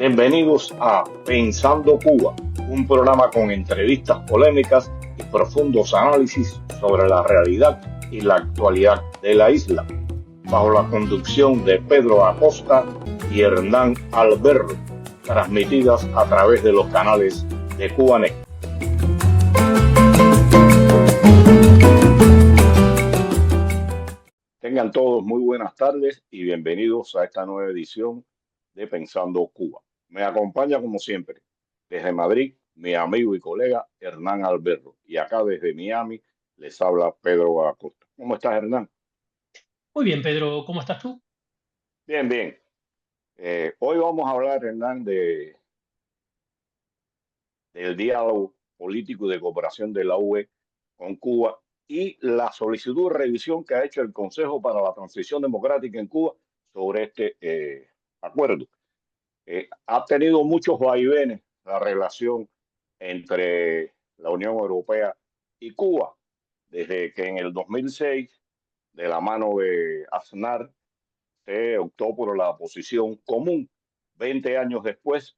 Bienvenidos a Pensando Cuba, un programa con entrevistas polémicas y profundos análisis sobre la realidad y la actualidad de la isla, bajo la conducción de Pedro Acosta y Hernán Alberro, transmitidas a través de los canales de Cubanet. Tengan todos muy buenas tardes y bienvenidos a esta nueva edición de Pensando Cuba. Me acompaña como siempre desde Madrid mi amigo y colega Hernán Alberro, y acá desde Miami les habla Pedro Acosta. ¿Cómo estás, Hernán? Muy bien, Pedro, ¿cómo estás tú? Bien, bien. Hoy vamos a hablar, Hernán, del diálogo político y de cooperación de la UE con Cuba y la solicitud de revisión que ha hecho el Consejo para la Transición Democrática en Cuba sobre este acuerdo. Ha tenido muchos vaivenes la relación entre la Unión Europea y Cuba, desde que en el 2006, de la mano de Aznar, se optó por la posición común. 20 años después,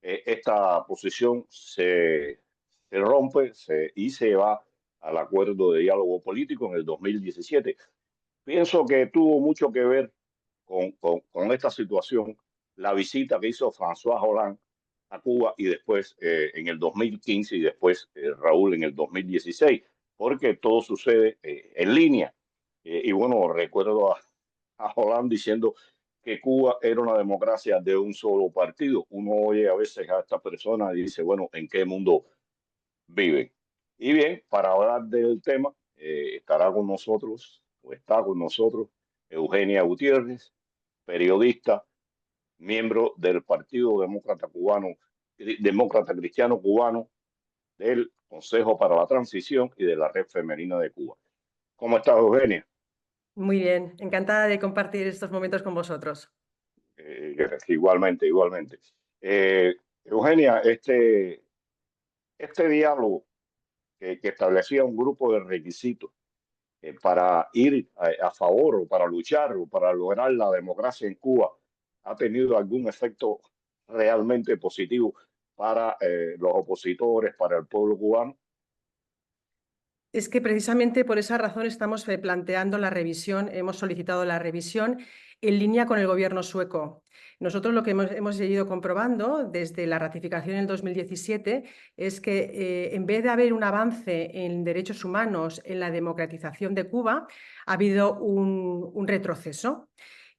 esta posición se rompe y se va al acuerdo de diálogo político en el 2017. Pienso que tuvo mucho que ver con esta situación la visita que hizo François Hollande a Cuba y después en el 2015 y después Raúl en el 2016, porque todo sucede en línea. Y bueno, recuerdo a Hollande diciendo que Cuba era una democracia de un solo partido. Uno oye a veces a esta persona y dice, bueno, ¿en qué mundo viven? Y bien, para hablar del tema, estará con nosotros, o está con nosotros, Eugenia Gutiérrez, periodista, miembro del Partido Demócrata Cubano, Demócrata Cristiano Cubano, del Consejo para la Transición y de la Red Femenina de Cuba. ¿Cómo estás, Eugenia? Muy bien, encantada de compartir estos momentos con vosotros. Igualmente, igualmente. Eugenia, este diálogo que establecía un grupo de requisitos para ir a favor o para luchar o para lograr la democracia en Cuba, ¿ha tenido algún efecto realmente positivo para los opositores, para el pueblo cubano? Es que precisamente por esa razón estamos planteando la revisión, hemos solicitado la revisión en línea con el gobierno sueco. Nosotros lo que hemos ido comprobando desde la ratificación en el 2017 es que en vez de haber un avance en derechos humanos, en la democratización de Cuba, ha habido un retroceso.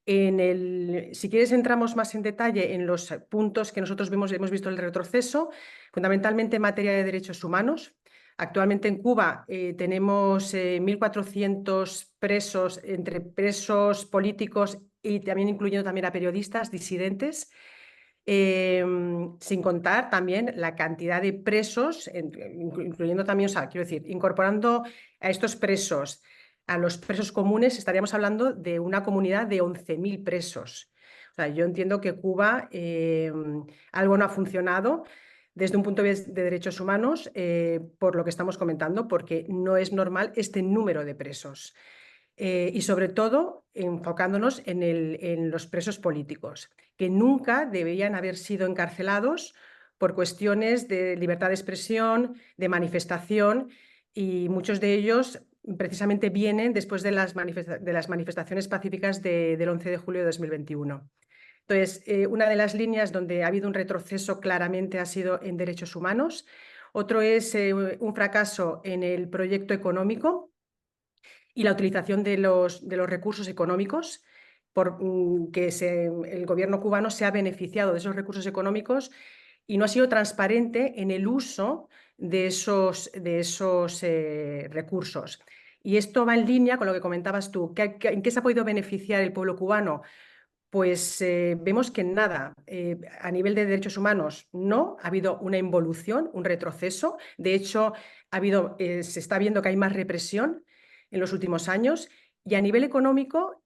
Si quieres, entramos más en detalle en los puntos que nosotros hemos visto el retroceso, fundamentalmente en materia de derechos humanos. Actualmente en Cuba tenemos 1.400 presos, entre presos políticos y también incluyendo también a periodistas disidentes, sin contar también la cantidad de presos, incluyendo también, o sea, quiero decir, incorporando a estos presos, a los presos comunes, estaríamos hablando de una comunidad de 11.000 presos. O sea, yo entiendo que Cuba algo no ha funcionado desde un punto de vista de derechos humanos, por lo que estamos comentando, porque no es normal este número de presos. Y sobre todo enfocándonos en los presos políticos, que nunca deberían haber sido encarcelados por cuestiones de libertad de expresión, de manifestación, y muchos de ellos precisamente vienen después de las manifestaciones pacíficas del 11 de julio de 2021. Entonces, una de las líneas donde ha habido un retroceso claramente ha sido en derechos humanos. Otro es un fracaso en el proyecto económico y la utilización de los recursos económicos, que el gobierno cubano se ha beneficiado de esos recursos económicos y no ha sido transparente en el uso de esos recursos. Y esto va en línea con lo que comentabas tú. ¿En qué se ha podido beneficiar el pueblo cubano? Pues vemos que nada, a nivel de derechos humanos no, ha habido una involución, un retroceso. De hecho, se está viendo que hay más represión en los últimos años. Y a nivel económico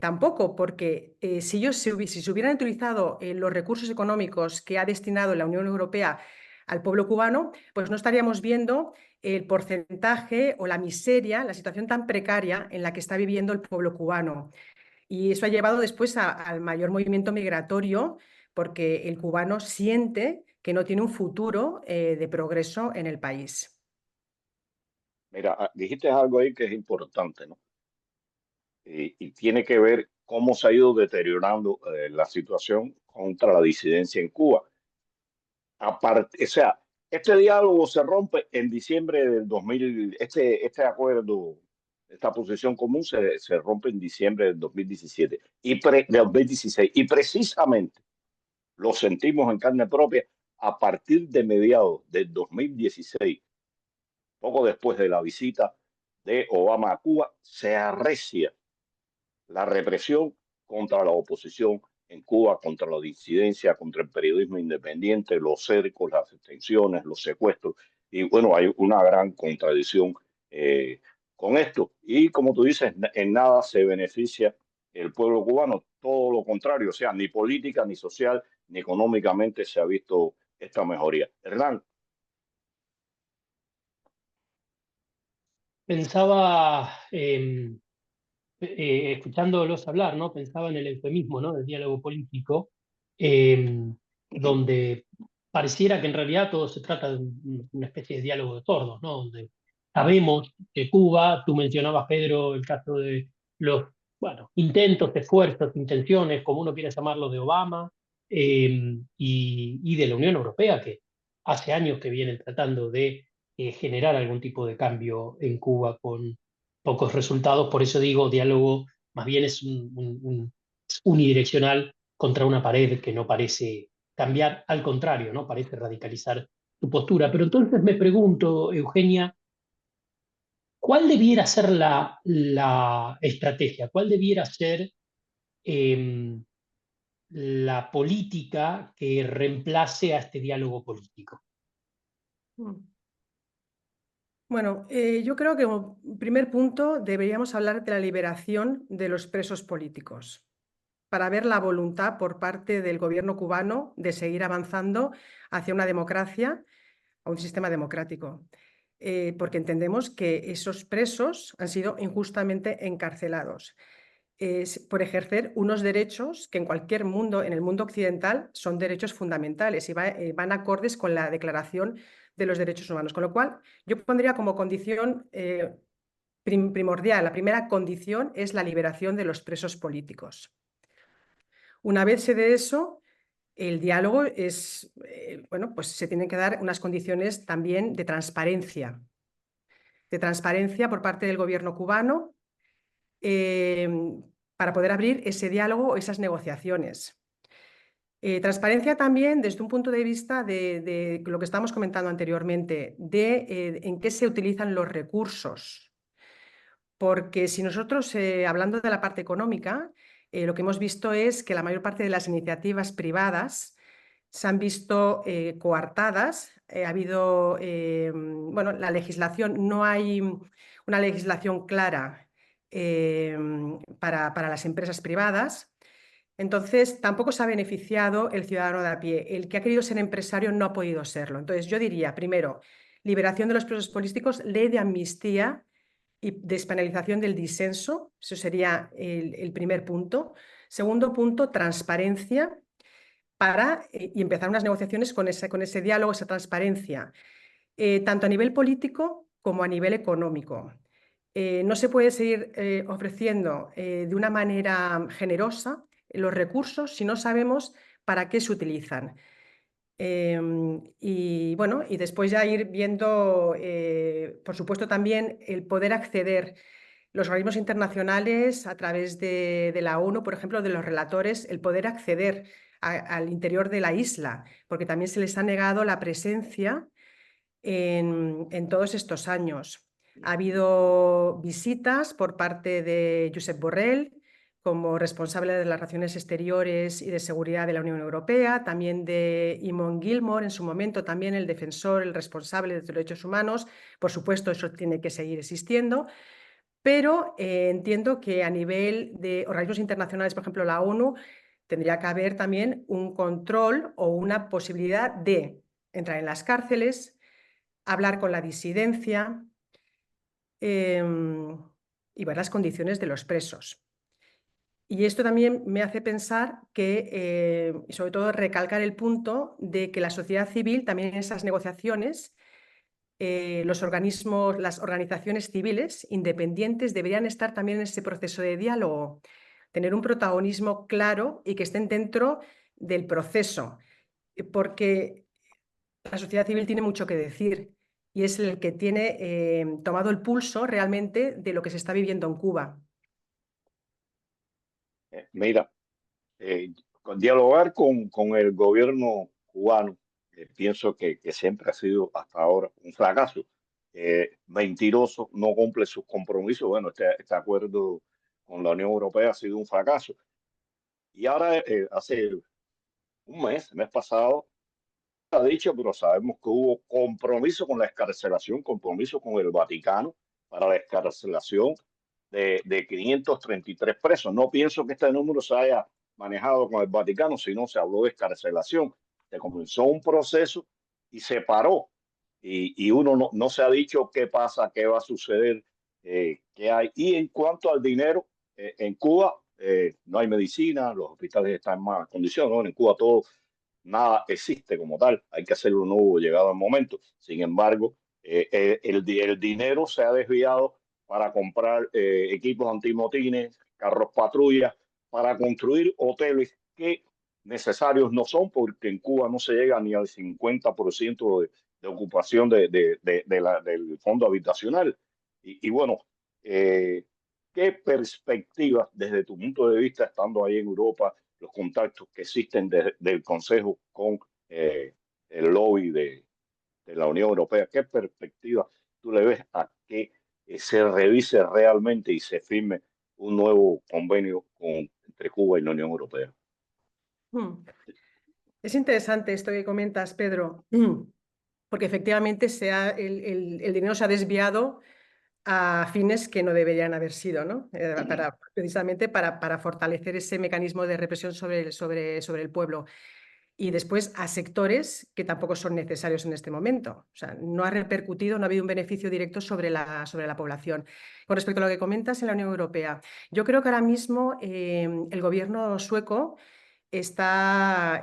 tampoco, porque si se hubieran utilizado los recursos económicos que ha destinado la Unión Europea al pueblo cubano, pues no estaríamos viendo el porcentaje o la miseria, la situación tan precaria en la que está viviendo el pueblo cubano. Y eso ha llevado después al mayor movimiento migratorio porque el cubano siente que no tiene un futuro de progreso en el país. Mira, dijiste algo ahí que es importante, ¿no? Y tiene que ver cómo se ha ido deteriorando la situación contra la disidencia en Cuba. Aparte, o sea, este diálogo se rompe en diciembre del 2000, este acuerdo, esta posición común se rompe en diciembre del 2017 de 2016, y precisamente lo sentimos en carne propia a partir de mediados del 2016, poco después de la visita de Obama a Cuba, se arrecia la represión contra la oposición en Cuba, contra la disidencia, contra el periodismo independiente, los cercos, las detenciones, los secuestros. Y bueno, hay una gran contradicción con esto. Y como tú dices, en nada se beneficia el pueblo cubano, todo lo contrario, o sea, ni política, ni social, ni económicamente se ha visto esta mejoría. Hernán. Pensaba, escuchándolos hablar, ¿no? Pensaba en el eufemismo, ¿no? Del diálogo político, eh, donde pareciera que en realidad todo se trata de una especie de diálogo de tordos, ¿no? Donde sabemos que Cuba, tú mencionabas, Pedro, el caso de los, bueno, intentos, esfuerzos, intenciones, como uno quiera llamarlo, de Obama, y de la Unión Europea, que hace años que vienen tratando de generar algún tipo de cambio en Cuba con pocos resultados. Por eso digo, diálogo más bien es unidireccional contra una pared que no parece cambiar, al contrario, ¿no? Parece radicalizar tu postura. Pero entonces me pregunto, Eugenia, ¿cuál debiera ser la estrategia? ¿Cuál debiera ser eh, la política que reemplace a este diálogo político? Bueno, yo creo que como primer punto deberíamos hablar de la liberación de los presos políticos, para ver la voluntad por parte del gobierno cubano de seguir avanzando hacia una democracia, a un sistema democrático, porque entendemos que esos presos han sido injustamente encarcelados por ejercer unos derechos que en cualquier mundo, en el mundo occidental, son derechos fundamentales y van acordes con la Declaración de los Derechos Humanos. Con lo cual, yo pondría como condición primordial, la primera condición es la liberación de los presos políticos. Una vez se dé eso, el diálogo es, bueno, pues se tienen que dar unas condiciones también de transparencia por parte del gobierno cubano, para poder abrir ese diálogo, esas negociaciones. Transparencia también desde un punto de vista de lo que estábamos comentando anteriormente, de en qué se utilizan los recursos. Porque si nosotros, hablando de la parte económica, lo que hemos visto es que la mayor parte de las iniciativas privadas se han visto coartadas. Ha habido, bueno, la legislación, no hay una legislación clara para las empresas privadas. Entonces, tampoco se ha beneficiado el ciudadano de a pie. El que ha querido ser empresario no ha podido serlo. Entonces, yo diría, primero, liberación de los presos políticos, ley de amnistía y despenalización del disenso. Eso sería el primer punto. Segundo punto, transparencia y empezar unas negociaciones con ese diálogo, esa transparencia, tanto a nivel político como a nivel económico. No se puede seguir ofreciendo de una manera generosa los recursos si no sabemos para qué se utilizan. Y bueno, y después ya ir viendo, por supuesto, también el poder acceder los organismos internacionales a través de la ONU, por ejemplo, de los relatores, el poder acceder al interior de la isla, porque también se les ha negado la presencia en todos estos años. Ha habido visitas por parte de Josep Borrell como responsable de las relaciones exteriores y de seguridad de la Unión Europea, también de Eamon Gilmore en su momento, también el defensor, el responsable de los derechos humanos. Por supuesto, eso tiene que seguir existiendo, pero entiendo que a nivel de organismos internacionales, por ejemplo la ONU, tendría que haber también un control o una posibilidad de entrar en las cárceles, hablar con la disidencia y ver las condiciones de los presos. Y esto también me hace pensar que, y sobre todo recalcar el punto de que la sociedad civil también en esas negociaciones, los organismos, las organizaciones civiles independientes deberían estar también en ese proceso de diálogo, tener un protagonismo claro y que estén dentro del proceso, porque la sociedad civil tiene mucho que decir y es el que tiene tomado el pulso realmente de lo que se está viviendo en Cuba. Mira, dialogar con el gobierno cubano, pienso que siempre ha sido hasta ahora un fracaso. Mentiroso, no cumple sus compromisos. Bueno, este acuerdo con la Unión Europea ha sido un fracaso. Y ahora, hace un mes pasado, ha dicho, pero sabemos que hubo compromiso con la excarcelación, compromiso con el Vaticano para la excarcelación de 533 presos. No pienso que este número se haya manejado con el Vaticano, sino se habló de excarcelación. Se comenzó un proceso y se paró. Y uno no se ha dicho qué pasa, qué va a suceder, qué hay. Y en cuanto al dinero, en Cuba no hay medicina, los hospitales están en malas condiciones, ¿no? En Cuba todo, nada existe como tal, hay que hacerlo nuevo llegado el momento. Sin embargo, el dinero se ha desviado para comprar equipos antimotines, carros patrulla, para construir hoteles que necesarios no son, porque en Cuba no se llega ni al 50% de ocupación del fondo habitacional. Y bueno, ¿qué perspectivas desde tu punto de vista, estando ahí en Europa, los contactos que existen del Consejo con el lobby de la Unión Europea? ¿Qué perspectiva tú le ves a que se revise realmente y se firme un nuevo convenio entre Cuba y la Unión Europea? Es interesante esto que comentas, Pedro, porque efectivamente el dinero se ha desviado a fines que no deberían haber sido, ¿no? Precisamente para fortalecer ese mecanismo de represión sobre el pueblo. Y después a sectores que tampoco son necesarios en este momento. O sea, no ha repercutido, no ha habido un beneficio directo sobre la población. Con respecto a lo que comentas en la Unión Europea, yo creo que ahora mismo el gobierno sueco está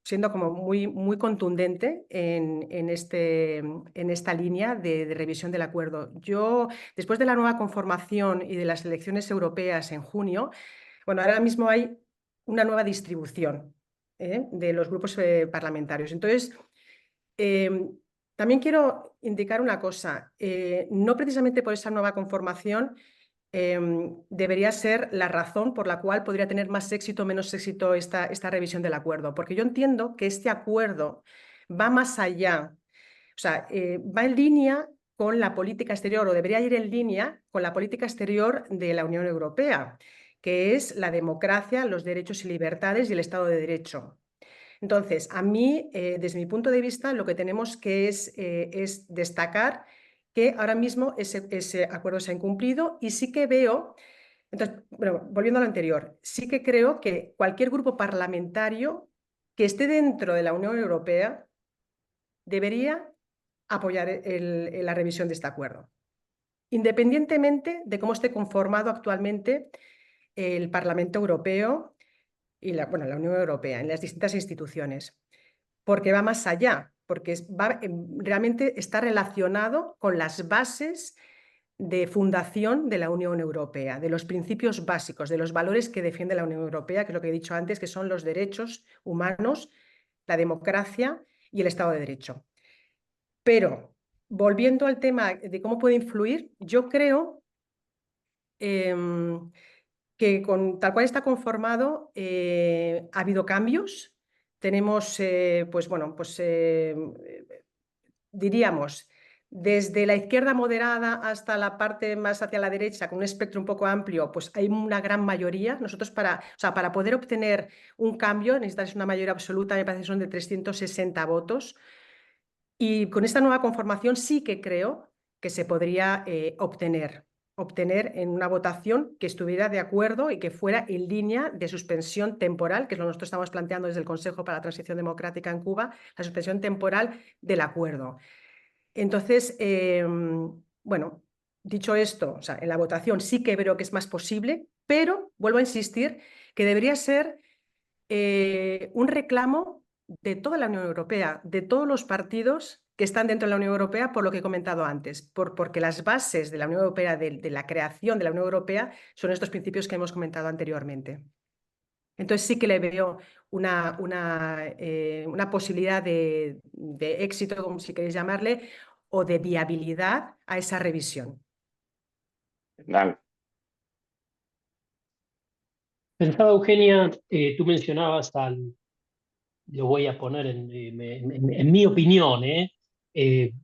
siendo como muy contundente en esta línea de revisión del acuerdo. Yo, después de la nueva conformación y de las elecciones europeas en junio, bueno, ahora mismo hay una nueva distribución de los grupos parlamentarios. Entonces, también quiero indicar una cosa, no precisamente por esa nueva conformación debería ser la razón por la cual podría tener más éxito o menos éxito esta revisión del acuerdo, porque yo entiendo que este acuerdo va más allá, o sea, va en línea con la política exterior, o debería ir en línea con la política exterior de la Unión Europea, que es la democracia, los derechos y libertades y el Estado de Derecho. Entonces, a mí, desde mi punto de vista, lo que tenemos que es destacar que ahora mismo ese acuerdo se ha incumplido y sí que veo, entonces, bueno, volviendo a lo anterior, sí que creo que cualquier grupo parlamentario que esté dentro de la Unión Europea debería apoyar la revisión de este acuerdo, independientemente de cómo esté conformado actualmente el Parlamento Europeo y la Unión Europea en las distintas instituciones, porque va más allá, porque realmente está relacionado con las bases de fundación de la Unión Europea, de los principios básicos, de los valores que defiende la Unión Europea, que es lo que he dicho antes, que son los derechos humanos, la democracia y el Estado de Derecho. Pero, volviendo al tema de cómo puede influir, yo creo que tal cual está conformado ha habido cambios. Tenemos, diríamos, desde la izquierda moderada hasta la parte más hacia la derecha, con un espectro un poco amplio, pues hay una gran mayoría. Nosotros para poder obtener un cambio necesitas una mayoría absoluta, me parece que son de 360 votos. Y con esta nueva conformación sí que creo que se podría obtener en una votación que estuviera de acuerdo y que fuera en línea de suspensión temporal, que es lo que nosotros estamos planteando desde el Consejo para la Transición Democrática en Cuba, la suspensión temporal del acuerdo. Entonces, bueno, dicho esto, o sea, en la votación sí que creo que es más posible pero vuelvo a insistir que debería ser un reclamo de toda la Unión Europea, de todos los partidos que están dentro de la Unión Europea, por lo que he comentado antes, porque las bases de la Unión Europea, de la creación de la Unión Europea, son estos principios que hemos comentado anteriormente. Entonces sí que le veo una posibilidad de éxito, como si queréis llamarle, o de viabilidad a esa revisión. Hernán. Pensaba, Eugenia, tú mencionabas lo voy a poner en mi opinión,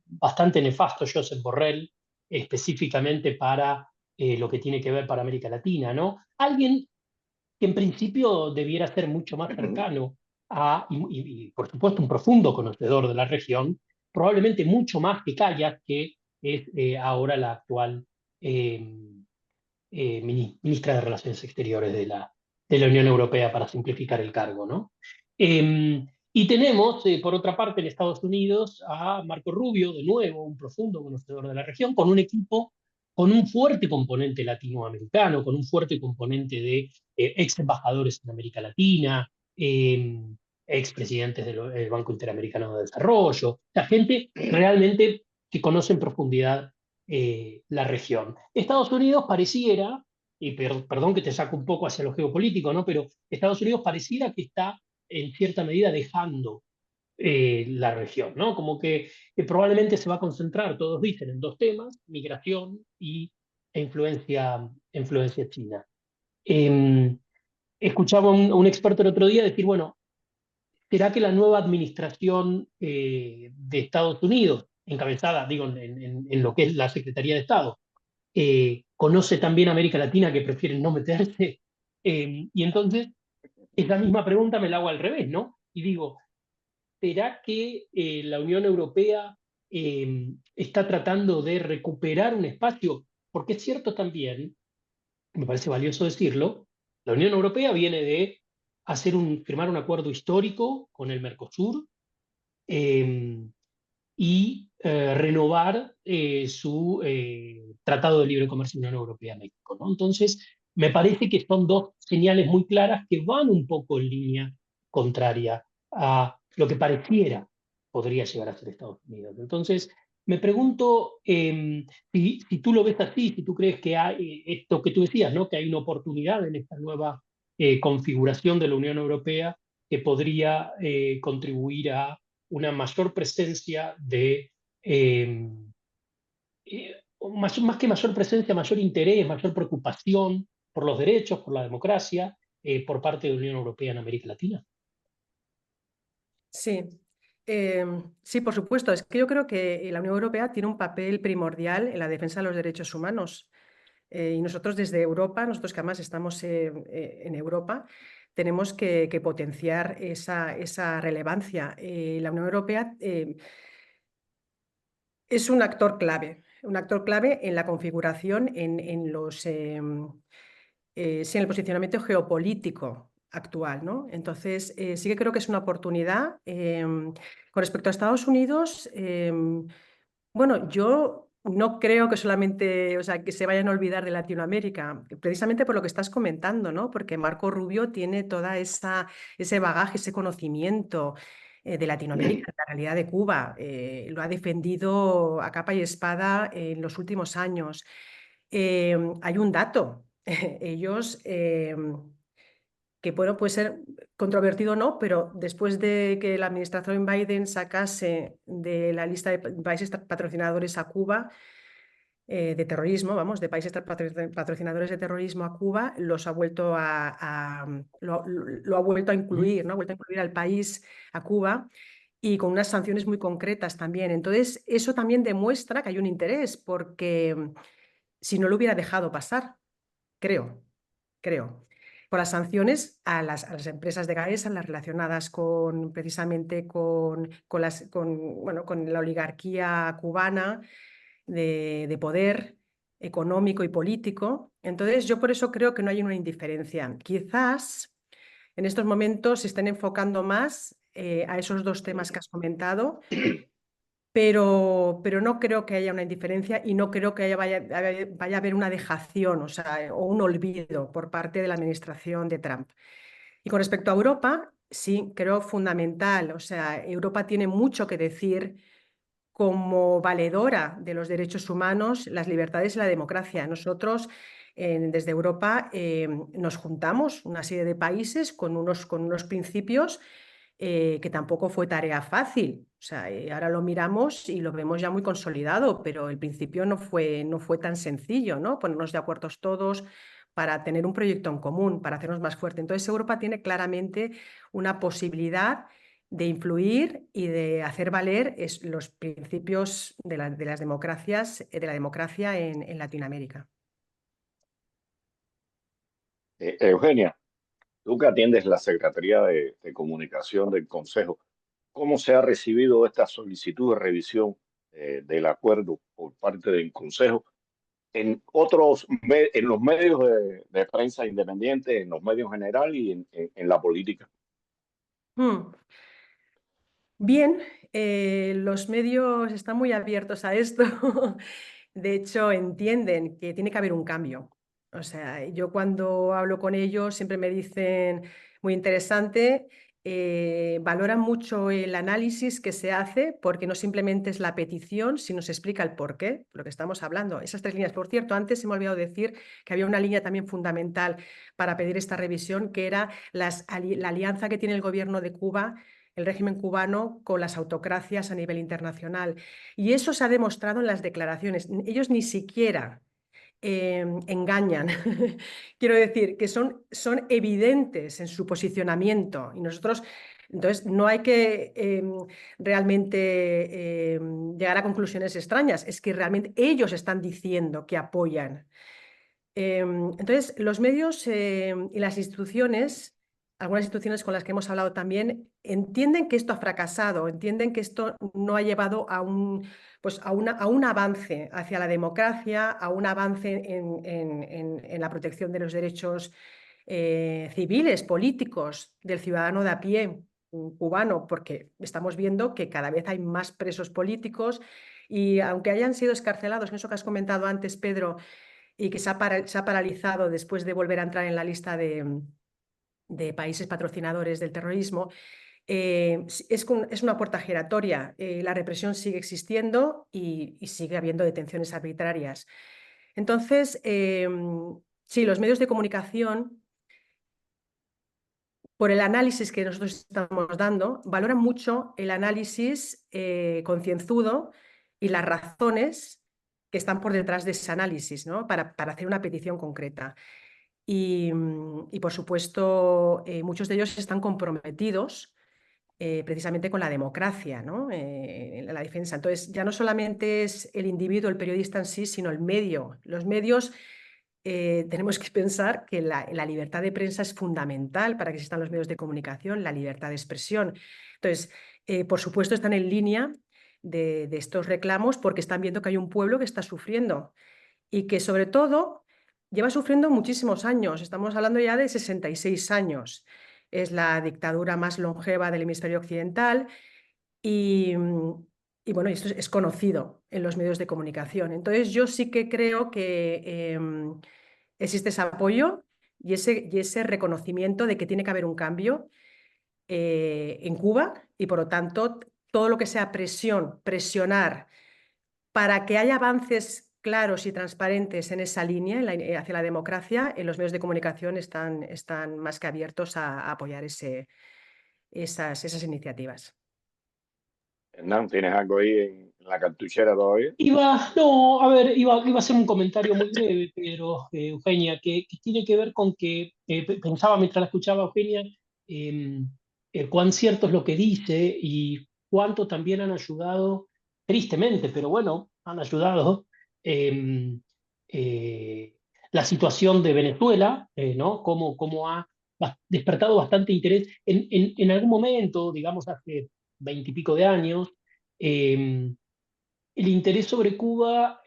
bastante nefasto Josep Borrell, específicamente para lo que tiene que ver para América Latina, ¿no? Alguien que en principio debiera ser mucho más cercano y por supuesto un profundo conocedor de la región, probablemente mucho más que Callas, que es ahora la actual ministra de Relaciones Exteriores de la Unión Europea, para simplificar el cargo, ¿no? Y tenemos, por otra parte, en Estados Unidos a Marco Rubio, de nuevo, un profundo conocedor de la región, con un equipo con un fuerte componente latinoamericano, con un fuerte componente de ex embajadores en América Latina, ex presidentes del Banco Interamericano de Desarrollo, la gente realmente que conoce en profundidad la región. Estados Unidos pareciera, y perdón que te saco un poco hacia lo geopolítico, ¿no? Pero Estados Unidos pareciera que está en cierta medida dejando la región, ¿no? Como que probablemente se va a concentrar, todos dicen, en dos temas: migración e influencia china. Escuchaba a un experto el otro día decir, bueno, ¿será que la nueva administración de Estados Unidos, encabezada, digo, en lo que es la Secretaría de Estado, conoce también América Latina, que prefieren no meterse? Y entonces, esa misma pregunta me la hago al revés, ¿no? Y digo, ¿será que la Unión Europea está tratando de recuperar un espacio? Porque es cierto también, me parece valioso decirlo, la Unión Europea viene de firmar un acuerdo histórico con el Mercosur, y renovar su Tratado de Libre Comercio Unión Europea-México, ¿no? Entonces, me parece que son dos señales muy claras que van un poco en línea contraria a lo que pareciera podría llegar a ser Estados Unidos. Entonces, me pregunto si tú lo ves así, si tú crees que hay esto que tú decías, ¿no? Que hay una oportunidad en esta nueva configuración de la Unión Europea que podría contribuir a una mayor presencia más que mayor presencia, mayor interés, mayor preocupación por los derechos, por la democracia, por parte de la Unión Europea en América Latina. Sí, sí, por supuesto. Es que yo creo que la Unión Europea tiene un papel primordial en la defensa de los derechos humanos. Y nosotros desde Europa, nosotros que además estamos en Europa, tenemos que potenciar esa relevancia. La Unión Europea es un actor clave en la configuración, en el posicionamiento geopolítico actual, ¿no? Entonces, sí que creo que es una oportunidad. Con respecto a Estados Unidos, bueno, yo no creo que solamente, o sea, que se vayan a olvidar de Latinoamérica, precisamente por lo que estás comentando, ¿no? Porque Marco Rubio tiene toda ese bagaje, ese conocimiento de Latinoamérica, de la realidad de Cuba. Lo ha defendido a capa y espada en los últimos años. Hay un dato. Ellos, que bueno, puede ser controvertido o no, pero después de que la administración Biden sacase de la lista de países patrocinadores a Cuba, de terrorismo, vamos, de países patrocinadores de terrorismo a Cuba, lo ha vuelto a incluir, ¿no? Ha vuelto a incluir al país, a Cuba, y con unas sanciones muy concretas también. Entonces, eso también demuestra que hay un interés, porque si no lo hubiera dejado pasar, creo. Por las sanciones a las empresas de gas, a las relacionadas precisamente con la oligarquía cubana de poder económico y político. Entonces, yo por eso creo que no hay una indiferencia. Quizás en estos momentos se estén enfocando más a esos dos temas que has comentado, pero no creo que haya una indiferencia y no creo que vaya a haber una dejación, o sea, o un olvido por parte de la administración de Trump. Y con respecto a Europa, sí, creo fundamental, o sea, Europa tiene mucho que decir como valedora de los derechos humanos, las libertades y la democracia. Nosotros, desde Europa, nos juntamos una serie de países con unos principios que tampoco fue tarea fácil. O sea, ahora lo miramos y lo vemos ya muy consolidado, pero el principio no fue tan sencillo, ¿no? Ponernos de acuerdo todos para tener un proyecto en común, para hacernos más fuerte. Entonces, Europa tiene claramente una posibilidad de influir y de hacer valer los principios de las democracias, de la democracia en Latinoamérica. Eugenia, tú que atiendes la Secretaría de Comunicación del Consejo, ¿cómo se ha recibido esta solicitud de revisión del acuerdo por parte del Consejo en en los medios de prensa independientes, en los medios en general y en la política? Bien, los medios están muy abiertos a esto. De hecho, entienden que tiene que haber un cambio. O sea, yo cuando hablo con ellos siempre me dicen, muy interesante, valoran mucho el análisis que se hace porque no simplemente es la petición, sino se explica el porqué, lo que estamos hablando. Esas 3 líneas, por cierto, antes se me ha olvidado decir que había una línea también fundamental para pedir esta revisión, que era la alianza que tiene el gobierno de Cuba, el régimen cubano, con las autocracias a nivel internacional. Y eso se ha demostrado en las declaraciones. Ellos ni siquiera engañan. Quiero decir que son evidentes en su posicionamiento y nosotros, entonces, no hay que realmente llegar a conclusiones extrañas, es que realmente ellos están diciendo que apoyan. Entonces, los medios y las instituciones, algunas instituciones con las que hemos hablado también, entienden que esto ha fracasado, entienden que esto no ha llevado a un avance hacia la democracia, a un avance en la protección de los derechos civiles, políticos del ciudadano de a pie cubano, porque estamos viendo que cada vez hay más presos políticos y aunque hayan sido escarcelados, en eso que has comentado antes, Pedro, y que se ha paralizado después de volver a entrar en la lista de países patrocinadores del terrorismo, es una puerta giratoria. La represión sigue existiendo y sigue habiendo detenciones arbitrarias. Entonces, sí, los medios de comunicación, por el análisis que nosotros estamos dando, valoran mucho el análisis concienzudo y las razones que están por detrás de ese análisis, ¿no? para hacer una petición concreta. Y por supuesto, muchos de ellos están comprometidos precisamente con la democracia, ¿no? En la defensa. Entonces, ya no solamente es el individuo, el periodista en sí, sino el medio. Los medios, tenemos que pensar que la libertad de prensa es fundamental para que existan los medios de comunicación, la libertad de expresión. Entonces, por supuesto, están en línea de estos reclamos porque están viendo que hay un pueblo que está sufriendo y que sobre todo lleva sufriendo muchísimos años. Estamos hablando ya de 66 años. Es la dictadura más longeva del hemisferio occidental y, bueno, esto es conocido en los medios de comunicación. Entonces yo sí que creo que existe ese apoyo y ese reconocimiento de que tiene que haber un cambio en Cuba y por lo tanto todo lo que sea presionar para que haya avances claros y transparentes en esa línea, hacia la democracia, en los medios de comunicación están más que abiertos a apoyar esas iniciativas. Hernán, ¿tienes algo ahí en la cartuchera todavía? No, a ver, iba a hacer un comentario muy breve, pero Eugenia, que tiene que ver con que pensaba mientras la escuchaba Eugenia, eh, cuán cierto es lo que dice y cuánto también han ayudado, tristemente, pero bueno, han ayudado eh, eh, la situación de Venezuela, ¿no? Cómo ha despertado bastante interés en algún momento, digamos hace 20 y pico de años. eh, el interés sobre Cuba,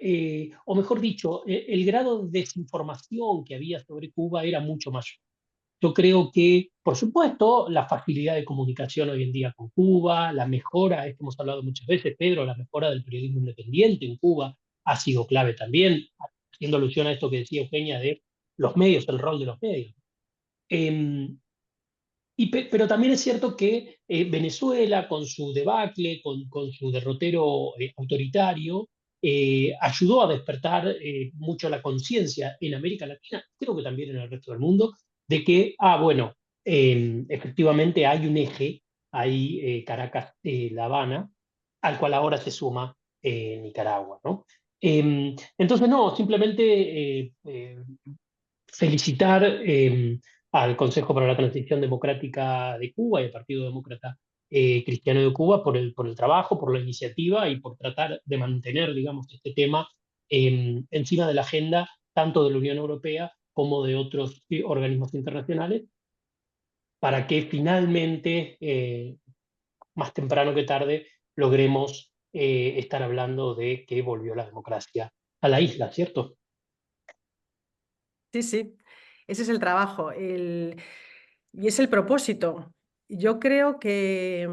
o mejor dicho, el grado de desinformación que había sobre Cuba era mucho mayor. Yo creo que Por supuesto, la facilidad de comunicación hoy en día con Cuba, la mejora, esto hemos hablado muchas veces, Pedro, la mejora del periodismo independiente en Cuba ha sido clave también, haciendo alusión a esto que decía Eugenia de los medios, el rol de los medios. Eh, pero también es cierto que Venezuela, con su debacle, con su derrotero autoritario, ayudó a despertar mucho la conciencia en América Latina, creo que también en el resto del mundo, de que, bueno, efectivamente hay un eje, hay Caracas-La Habana, al cual ahora se suma Nicaragua, ¿no? Entonces, no, simplemente felicitar al Consejo para la Transición Democrática de Cuba y al Partido Demócrata Cristiano de Cuba por el trabajo, por la iniciativa y por tratar de mantener, digamos, este tema encima de la agenda tanto de la Unión Europea como de otros organismos internacionales, para que finalmente, más temprano que tarde, logremos estar hablando de que volvió la democracia a la isla, ¿cierto? Sí, sí, ese es el trabajo y es el propósito. Yo creo que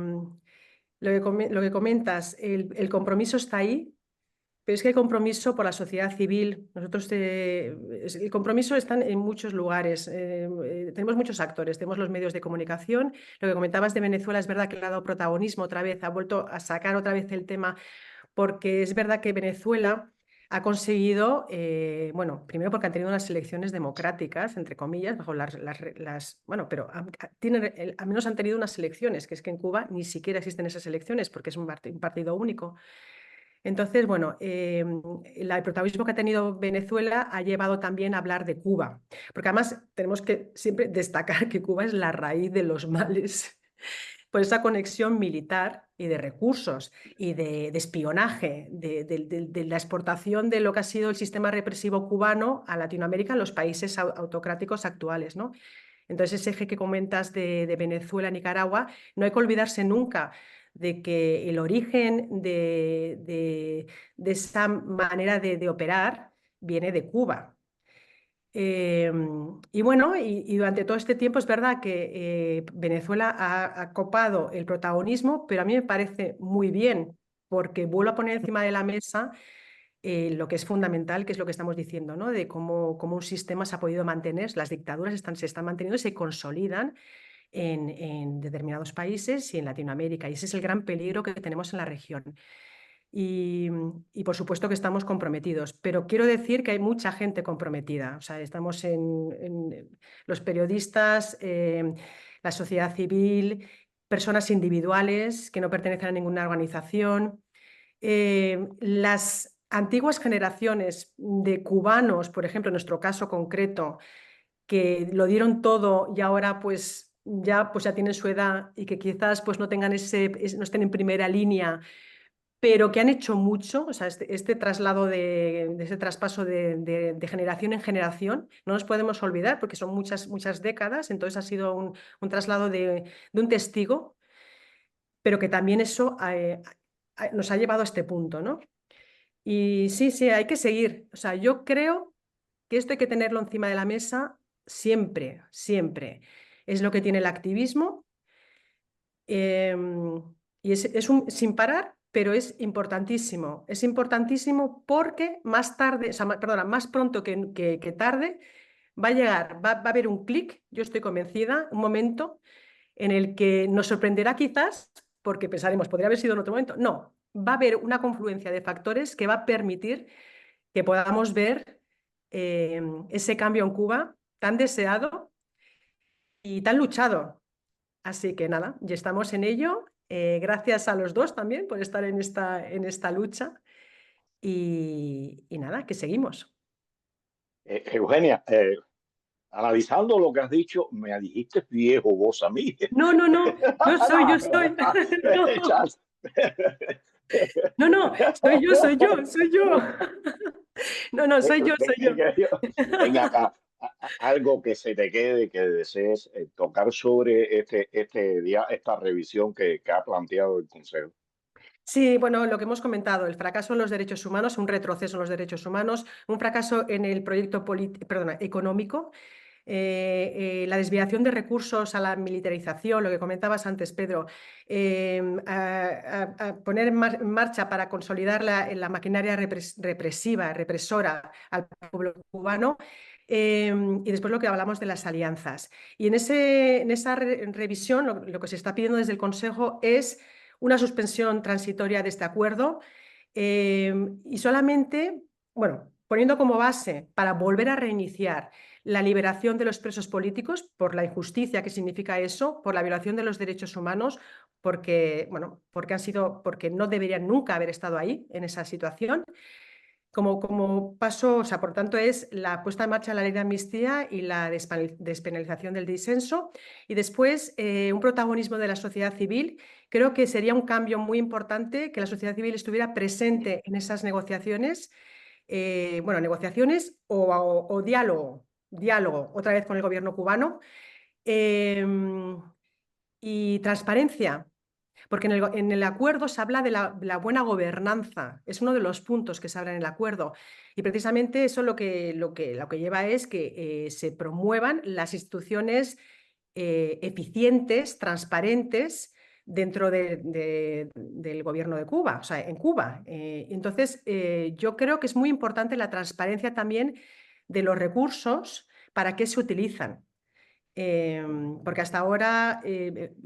lo que comentas, el compromiso está ahí, pero es que hay compromiso por la sociedad civil. El compromiso está en muchos lugares. Tenemos muchos actores, tenemos los medios de comunicación. Lo que comentabas de Venezuela es verdad que le ha dado protagonismo otra vez, ha vuelto a sacar otra vez el tema, porque es verdad que Venezuela ha conseguido, bueno, primero porque han tenido unas elecciones democráticas, entre comillas, bajo bueno, pero al menos han tenido unas elecciones, que es que en Cuba ni siquiera existen esas elecciones porque es un partido único. Entonces, bueno, el protagonismo que ha tenido Venezuela ha llevado también a hablar de Cuba, porque además tenemos que siempre destacar que Cuba es la raíz de los males por esa conexión militar y de recursos y de espionaje, de la exportación de lo que ha sido el sistema represivo cubano a Latinoamérica, en los países autocráticos actuales, ¿no? Entonces, ese eje que comentas de Venezuela, Nicaragua, no hay que olvidarse nunca de que el origen de esa manera de operar viene de Cuba. Y bueno, y durante todo este tiempo es verdad que Venezuela ha copado el protagonismo, pero a mí me parece muy bien, porque vuelvo a poner encima de la mesa lo que es fundamental, que es lo que estamos diciendo, ¿no? De cómo un sistema se ha podido mantener, las dictaduras se están manteniendo y se consolidan en determinados países y en Latinoamérica, y ese es el gran peligro que tenemos en la región. Y por supuesto que estamos comprometidos, pero quiero decir que hay mucha gente comprometida. O sea, estamos en los periodistas, la sociedad civil, personas individuales que no pertenecen a ninguna organización. Las antiguas generaciones de cubanos, por ejemplo, en nuestro caso concreto, que lo dieron todo y ahora pues ya tienen su edad y que quizás pues no tengan no estén en primera línea, pero que han hecho mucho, o sea, este traslado de ese traspaso de generación en generación, no nos podemos olvidar porque son muchas décadas, entonces ha sido un traslado de un testigo, pero que también eso nos ha llevado a este punto, ¿no? Y sí, sí, hay que seguir. O sea, yo creo que esto hay que tenerlo encima de la mesa siempre, siempre. Es lo que tiene el activismo y sin parar, pero es importantísimo. Es importantísimo porque más tarde, o sea, perdona, más pronto que tarde va a llegar, va a haber un clic, yo estoy convencida, un momento en el que nos sorprenderá quizás, porque pensaremos, podría haber sido en otro momento. No, va a haber una confluencia de factores que va a permitir que podamos ver ese cambio en Cuba tan deseado y tan luchado. Así que nada, ya estamos en ello. Gracias a los dos también por estar en esta lucha. Y nada, que seguimos. Eugenia, analizando lo que has dicho, me dijiste viejo vos a mí. No, no, no, yo soy. No, no, soy yo. No, no, soy yo. Venga acá, algo que se te quede, que desees tocar sobre esta revisión que ha planteado el Consejo. Sí, bueno, lo que hemos comentado, el fracaso en los derechos humanos, un retroceso en los derechos humanos, un fracaso en el proyecto económico, la desviación de recursos a la militarización, lo que comentabas antes, Pedro, a poner en marcha para consolidar la maquinaria represora al pueblo cubano, y después lo que hablamos de las alianzas. Y en esa revisión lo que se está pidiendo desde el Consejo es una suspensión transitoria de este acuerdo, y solamente, bueno, poniendo como base para volver a reiniciar la liberación de los presos políticos por la injusticia que significa eso, por la violación de los derechos humanos, porque, bueno, porque no deberían nunca haber estado ahí en esa situación. Como paso, o sea, por tanto, es la puesta en marcha de la ley de amnistía y la despenalización del disenso. Y después, un protagonismo de la sociedad civil. Creo que sería un cambio muy importante que la sociedad civil estuviera presente en esas negociaciones, bueno, negociaciones o diálogo otra vez con el gobierno cubano. Y transparencia. Porque en el acuerdo se habla de la buena gobernanza, es uno de los puntos que se habla en el acuerdo. Y precisamente eso lo que lleva es que se promuevan las instituciones eficientes, transparentes, dentro del gobierno de Cuba, o sea, en Cuba. Entonces, yo creo que es muy importante la transparencia también de los recursos, para qué se utilizan. Porque hasta ahora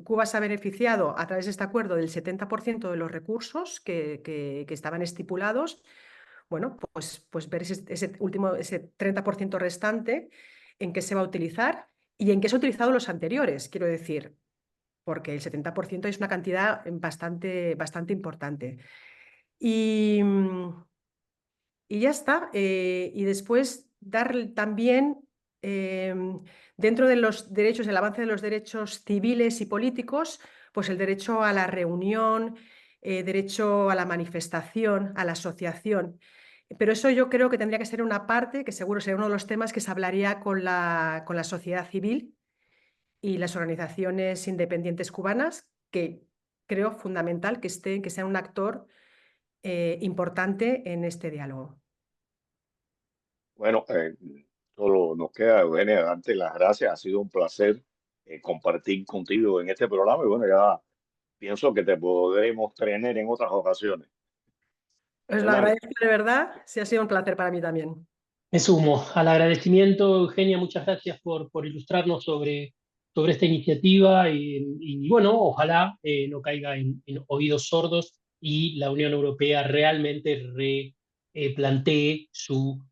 Cuba se ha beneficiado a través de este acuerdo del 70% de los recursos que estaban estipulados. Bueno, pues ver ese 30% restante, en qué se va a utilizar y en qué se han utilizado los anteriores, quiero decir, porque el 70% es una cantidad bastante importante. Y ya está. Y después dar también, dentro de los derechos, el avance de los derechos civiles y políticos, pues el derecho a la reunión, derecho a la manifestación, a la asociación. Pero eso yo creo que tendría que ser una parte, que seguro sería uno de los temas que se hablaría con la sociedad civil y las organizaciones independientes cubanas, que creo fundamental que sean un actor importante en este diálogo. Bueno, solo nos queda, Eugenia, darte las gracias. Ha sido un placer compartir contigo en este programa y bueno, ya pienso que te podremos tener en otras ocasiones. Os lo Adelante. agradezco de verdad, sí ha sido un placer para mí también. Me sumo al agradecimiento, Eugenia, muchas gracias por ilustrarnos sobre esta iniciativa y bueno, ojalá no caiga en oídos sordos y la Unión Europea realmente plantee su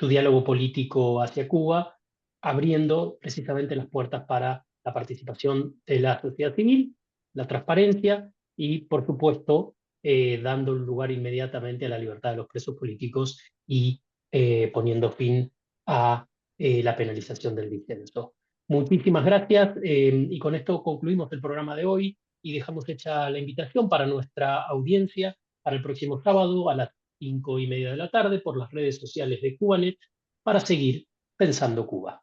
diálogo político hacia Cuba, abriendo precisamente las puertas para la participación de la sociedad civil, la transparencia y, por supuesto, dando lugar inmediatamente a la libertad de los presos políticos y poniendo fin a la penalización del disenso. Muchísimas gracias y con esto concluimos el programa de hoy y dejamos hecha la invitación para nuestra audiencia para el próximo sábado a las 5:30 de la tarde por las redes sociales de Cubanet para seguir pensando Cuba.